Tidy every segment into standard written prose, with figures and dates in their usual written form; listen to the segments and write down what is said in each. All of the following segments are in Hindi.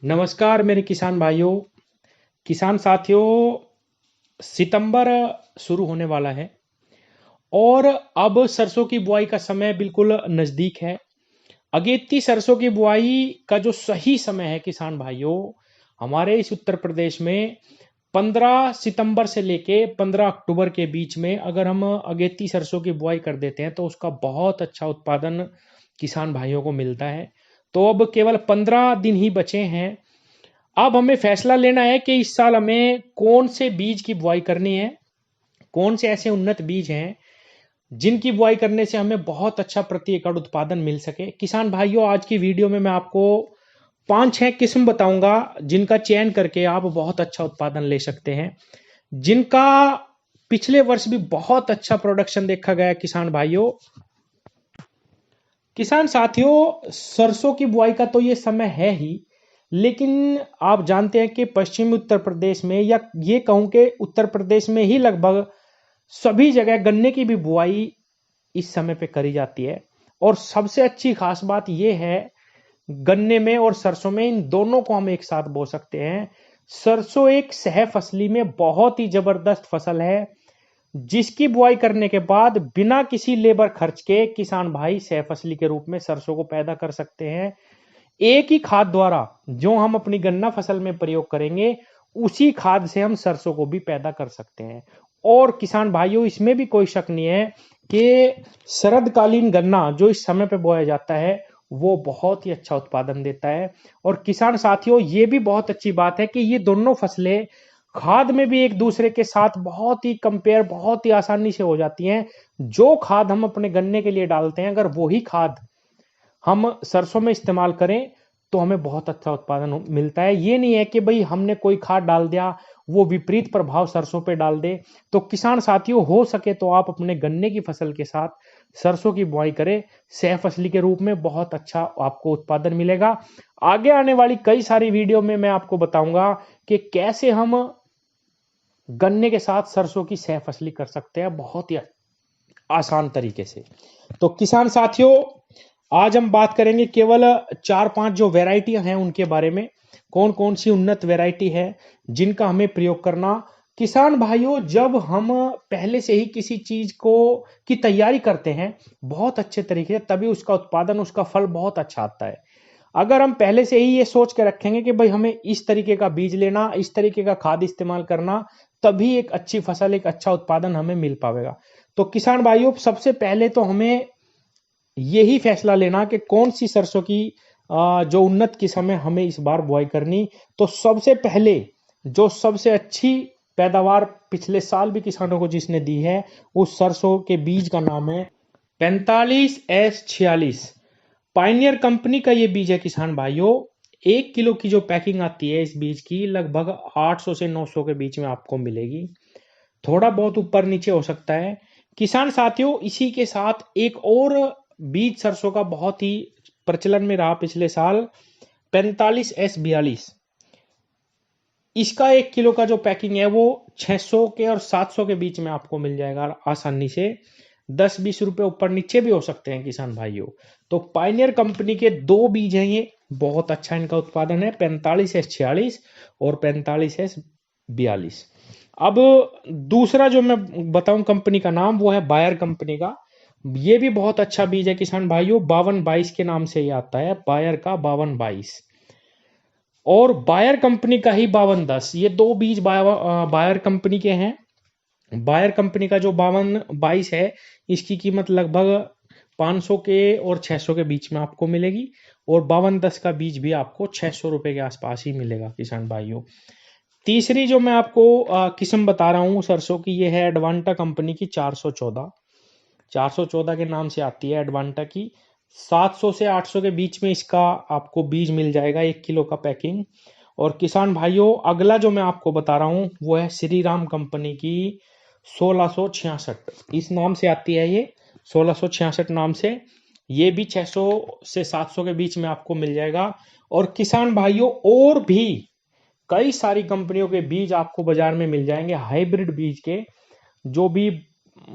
नमस्कार मेरे किसान भाइयों, किसान साथियों। सितंबर शुरू होने वाला है और अब सरसों की बुआई का समय बिल्कुल नज़दीक है। अगेती सरसों की बुआई का जो सही समय है किसान भाइयों, हमारे इस उत्तर प्रदेश में 15 सितंबर से लेके 15 अक्टूबर के बीच में अगर हम अगेती सरसों की बुआई कर देते हैं तो उसका बहुत अच्छा उत्पादन किसान भाइयों को मिलता है। तो अब केवल 15 दिन ही बचे हैं। अब हमें फैसला लेना है कि इस साल हमें कौन से बीज की बुआई करनी है, कौन से ऐसे उन्नत बीज हैं जिनकी बुआई करने से हमें बहुत अच्छा प्रति एकड़ उत्पादन मिल सके। किसान भाइयों, आज की वीडियो में मैं आपको 5-6 किस्म बताऊंगा जिनका चयन करके आप बहुत अच्छा उत्पादन ले सकते हैं, जिनका पिछले वर्ष भी बहुत अच्छा प्रोडक्शन देखा गया। किसान भाइयों, किसान साथियों, सरसों की बुआई का तो ये समय है ही, लेकिन आप जानते हैं कि पश्चिमी उत्तर प्रदेश में, या ये कहूं कि उत्तर प्रदेश में ही लगभग सभी जगह गन्ने की भी बुआई इस समय पे करी जाती है। और सबसे अच्छी खास बात यह है, गन्ने में और सरसों में इन दोनों को हम एक साथ बो सकते हैं। सरसों एक सह फसली में बहुत ही जबरदस्त फसल है, जिसकी बुआई करने के बाद बिना किसी लेबर खर्च के किसान भाई सह फसली के रूप में सरसों को पैदा कर सकते हैं। एक ही खाद द्वारा जो हम अपनी गन्ना फसल में प्रयोग करेंगे, उसी खाद से हम सरसों को भी पैदा कर सकते हैं। और किसान भाइयों, इसमें भी कोई शक नहीं है कि शरदकालीन गन्ना जो इस समय पे बोया जाता है वो बहुत ही अच्छा उत्पादन देता है। और किसान साथियों, ये भी बहुत अच्छी बात है कि ये दोनों फसलें खाद में भी एक दूसरे के साथ बहुत ही कंपेयर, बहुत ही आसानी से हो जाती हैं। जो खाद हम अपने गन्ने के लिए डालते हैं, अगर वही खाद हम सरसों में इस्तेमाल करें तो हमें बहुत अच्छा उत्पादन मिलता है। ये नहीं है कि भाई हमने कोई खाद डाल दिया, वो विपरीत प्रभाव सरसों पे डाल दे। तो किसान साथियों, हो सके तो आप अपने गन्ने की फसल के साथ सरसों की बुआई करें। सह फसली के रूप में बहुत अच्छा आपको उत्पादन मिलेगा। आगे आने वाली कई सारी वीडियो में मैं आपको बताऊंगा कि कैसे हम गन्ने के साथ सरसों की सह फसली कर सकते हैं बहुत ही आसान तरीके से। तो किसान साथियों, आज हम बात करेंगे केवल 4-5 जो वैरायटियां हैं उनके बारे में, कौन कौन सी उन्नत वैरायटी है जिनका हमें प्रयोग करना। किसान भाइयों, जब हम पहले से ही किसी चीज को की तैयारी करते हैं बहुत अच्छे तरीके से, तभी उसका उत्पादन, उसका फल बहुत अच्छा आता है। अगर हम पहले से ही ये सोच के रखेंगे कि भाई हमें इस तरीके का बीज लेना, इस तरीके का खाद इस्तेमाल करना, तभी एक अच्छी फसल, एक अच्छा उत्पादन हमें मिल पाएगा। तो किसान भाइयों, सबसे पहले तो हमें यही फैसला लेना कि कौन सी सरसों की जो उन्नत किस्म है हमें इस बार बुआई करनी। तो सबसे पहले जो सबसे अच्छी पैदावार पिछले साल भी किसानों को जिसने दी है, उस सरसों के बीज का नाम है 45S46। पाइनियर कंपनी का ये बीज है किसान भाइयों। 1 किलो की जो पैकिंग आती है इस बीज की, लगभग 800 से 900 के बीच में आपको मिलेगी। थोड़ा बहुत ऊपर नीचे हो सकता है। किसान साथियों, इसी के साथ एक और बीज सरसों का बहुत ही प्रचलन में रहा पिछले साल, 45S42। इसका 1 किलो का जो पैकिंग है वो 600 के और 700 के बीच में आपको मिल जाएगा आसानी से। 10-20 रुपए ऊपर नीचे भी हो सकते हैं किसान भाइयों। तो पाइनियर कंपनी के दो बीज हैं ये, बहुत अच्छा इनका उत्पादन है, 45S46 और 45S42। अब दूसरा जो मैं बताऊं कंपनी का नाम, वो है बायर कंपनी का। ये भी बहुत अच्छा बीज है किसान भाइयों, 5222 के नाम से ये आता है, बायर का 5222 और बायर कंपनी का ही 5210। ये दो बीज बायर कंपनी के हैं। बायर कंपनी का जो 5222 है, इसकी कीमत लगभग 500 के और 600 के बीच में आपको मिलेगी। और 5210 का बीज भी आपको 600 रुपए के आसपास ही मिलेगा किसान भाइयों। तीसरी जो मैं आपको किस्म बता रहा हूँ सरसों की, ये है एडवांटा कंपनी की 414। 414 के नाम से आती है एडवांटा की। 700 से 800 के बीच में इसका आपको बीज मिल जाएगा, 1 किलो का पैकिंग। और किसान भाइयों, अगला जो मैं आपको बता रहा हूँ वो है श्री राम कंपनी की 1666। इस नाम से आती है ये, 1666 नाम से। ये भी 600 से 700 के बीच में आपको मिल जाएगा। और किसान भाइयों, और भी कई सारी कंपनियों के बीज आपको बाजार में मिल जाएंगे, हाइब्रिड बीज के, जो भी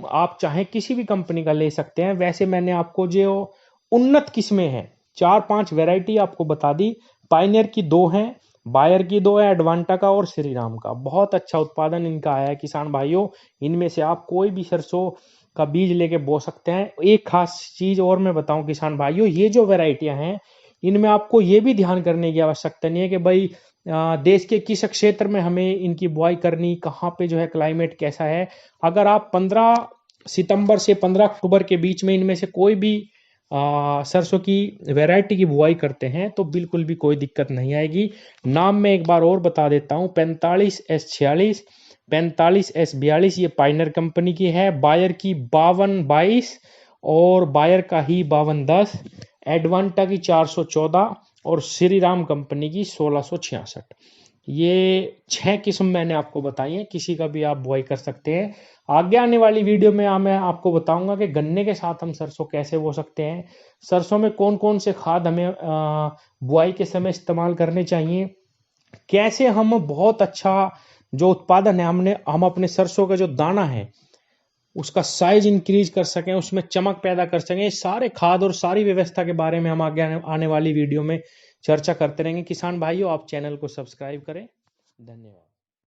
आप चाहें किसी भी कंपनी का ले सकते हैं। वैसे मैंने आपको जो उन्नत किस्में हैं, 4-5 वैरायटी आपको बता दी, पायनियर की 2 हैं, बायर की 2 है, एडवांटा का और श्रीराम का। बहुत अच्छा उत्पादन इनका आया है किसान भाइयों। इनमें से आप कोई भी सरसों का बीज लेके बो सकते हैं। एक खास चीज और मैं बताऊं किसान भाइयों, ये जो वैरायटियां हैं इनमें आपको ये भी ध्यान करने की आवश्यकता नहीं है कि भाई देश के किस क्षेत्र में हमें इनकी बुआई करनी, कहाँ पे जो है क्लाइमेट कैसा है। अगर आप 15 सितंबर से 15 अक्टूबर के बीच में इनमें से कोई भी सरसों की वैरायटी की बुआई करते हैं तो बिल्कुल भी कोई दिक्कत नहीं आएगी। नाम मैं एक बार और बता देता हूँ, 45S46, 45S42 ये पाइनर कंपनी की है, बायर की 5222 और बायर का ही 5210, एडवांटा की 414 और श्री राम कंपनी की 1666। ये 6 किस्म मैंने आपको बताई हैं, किसी का भी आप बुआई कर सकते हैं। आगे आने वाली वीडियो में मैं आपको बताऊंगा कि गन्ने के साथ हम सरसों कैसे बो सकते हैं, सरसों में कौन कौन से खाद हमें बुआई के समय इस्तेमाल करने चाहिए, कैसे हम बहुत अच्छा जो उत्पादन है हम अपने सरसों का जो दाना है उसका साइज इंक्रीज कर सकें, उसमें चमक पैदा कर सकें। ये सारे खाद और सारी व्यवस्था के बारे में हम आगे आने वाली वीडियो में चर्चा करते रहेंगे। किसान भाइयों, आप चैनल को सब्सक्राइब करें। धन्यवाद।